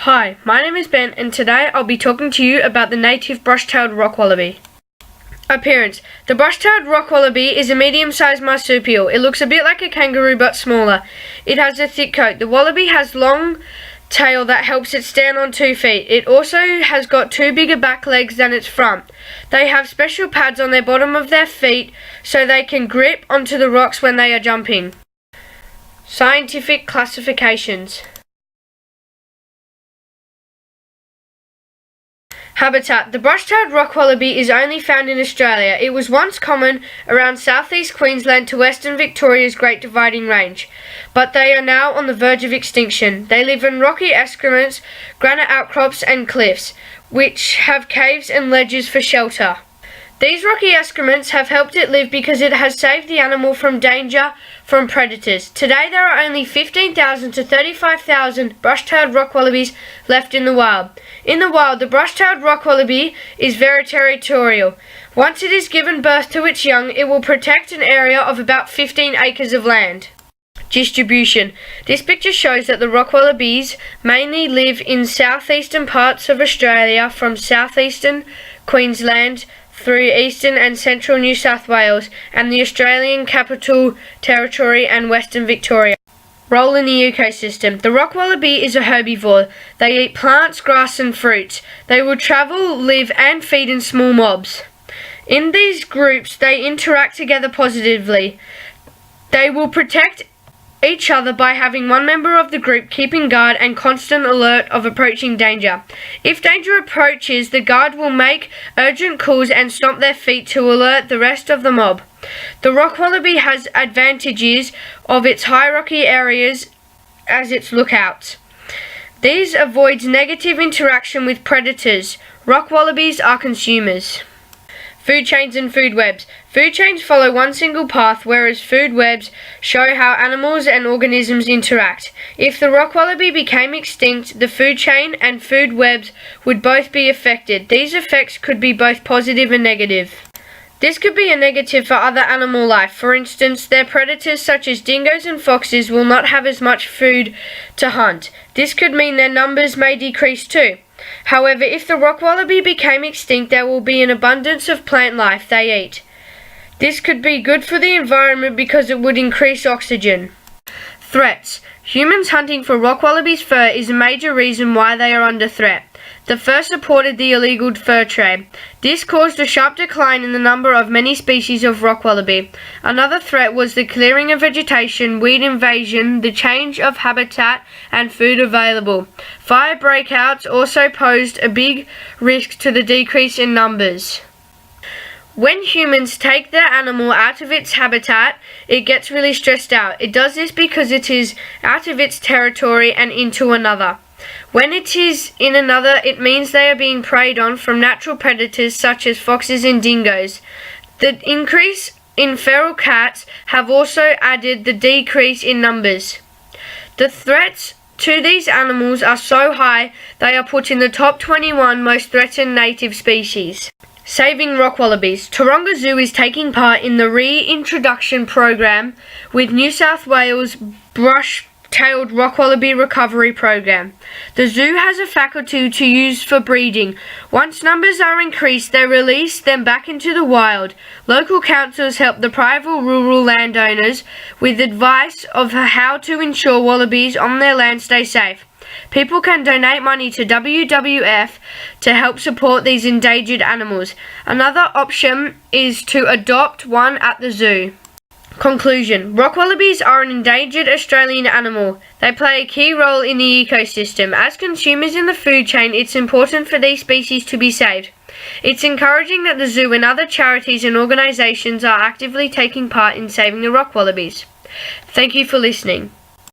Hi, my name is Ben and today I'll be talking to you about the native Brushed-Tailed Rock Wallaby. Appearance. The Brushed-Tailed Rock Wallaby is a medium-sized marsupial. It looks a bit like a kangaroo but smaller. It has a thick coat. The wallaby has long tail that helps it stand on 2 feet. It also has got 2 bigger back legs than its front. They have special pads on the bottom of their feet so they can grip onto the rocks when they are jumping. Scientific classifications. Habitat. The Brushed-Tailed Rock Wallaby is only found in Australia. It was once common around southeast Queensland to western Victoria's Great Dividing Range, but they are now on the verge of extinction. They live in rocky escarpments, granite outcrops and cliffs, which have caves and ledges for shelter. These rocky escarpments have helped it live because it has saved the animal from danger from predators. Today there are only 15,000 to 35,000 Brushed-Tailed Rock Wallabies left in the wild. In the wild, the Brushed-Tailed Rock Wallaby is very territorial. Once it is given birth to its young, it will protect an area of about 15 acres of land. Distribution. This picture shows that the rock wallabies mainly live in southeastern parts of Australia, from southeastern Queensland through eastern and central New South Wales and the Australian Capital Territory and Western Victoria. Role in the ecosystem. The rock wallaby is a herbivore. They eat plants, grass and fruits. They will travel, live and feed in small mobs. In these groups they interact together positively. They will protect each other by having one member of the group keeping guard and constant alert of approaching danger. If danger approaches, the guard will make urgent calls and stomp their feet to alert the rest of the mob. The rock wallaby has advantages of its high rocky areas as its lookouts. These avoids negative interaction with predators. Rock wallabies are consumers. Food chains and food webs. Food chains follow one single path, whereas food webs show how animals and organisms interact. If the rock wallaby became extinct, the food chain and food webs would both be affected. These effects could be both positive and negative. This could be a negative for other animal life. For instance, their predators such as dingoes and foxes will not have as much food to hunt. This could mean their numbers may decrease too. However, if the rock wallaby became extinct, there will be an abundance of plant life they eat. This could be good for the environment because it would increase oxygen. Threats. Humans hunting for rock wallabies' fur is a major reason why they are under threat. The first supported the illegal fur trade. This caused a sharp decline in the number of many species of rock wallaby. Another threat was the clearing of vegetation, weed invasion, the change of habitat and food available. Fire breakouts also posed a big risk to the decrease in numbers. When humans take the animal out of its habitat, it gets really stressed out. It does this because it is out of its territory and into another. When it is in another, it means they are being preyed on from natural predators such as foxes and dingoes. The increase in feral cats have also added the decrease in numbers. The threats to these animals are so high they are put in the top 21 most threatened native species. Saving rock wallabies. Taronga Zoo is taking part in the reintroduction program with New South Wales Brushed-Tailed Rock Wallaby Recovery Program. The zoo has a faculty to use for breeding. Once numbers are increased, they release them back into the wild. Local councils help the private rural landowners with advice of how to ensure wallabies on their land stay safe. People can donate money to WWF to help support these endangered animals. Another option is to adopt one at the zoo. Conclusion. Rock wallabies are an endangered Australian animal. They play a key role in the ecosystem. As consumers in the food chain, it's important for these species to be saved. It's encouraging that the zoo and other charities and organisations are actively taking part in saving the rock wallabies. Thank you for listening.